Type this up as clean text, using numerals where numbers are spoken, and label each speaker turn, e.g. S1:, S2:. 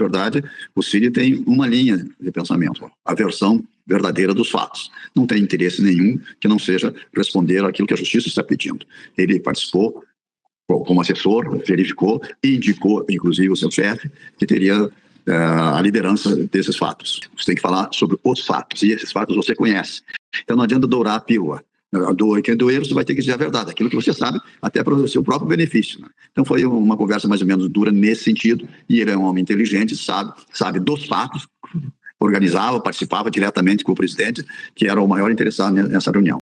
S1: verdade, o Cid tem uma linha de pensamento, a versão verdadeira dos fatos. Não tem interesse nenhum que não seja responder aquilo que a justiça está pedindo. Ele participou como assessor, verificou e indicou, inclusive, o seu chefe, que teria a liderança desses fatos. Você tem que falar sobre os fatos, e esses fatos você conhece. Então não adianta dourar a pílula. Quem doer, você vai ter que dizer a verdade, aquilo que você sabe, até para o seu próprio benefício. Né? Então foi uma conversa mais ou menos dura nesse sentido, e ele é um homem inteligente, sabe dos fatos, organizava, participava diretamente com o presidente, que era o maior interessado nessa reunião.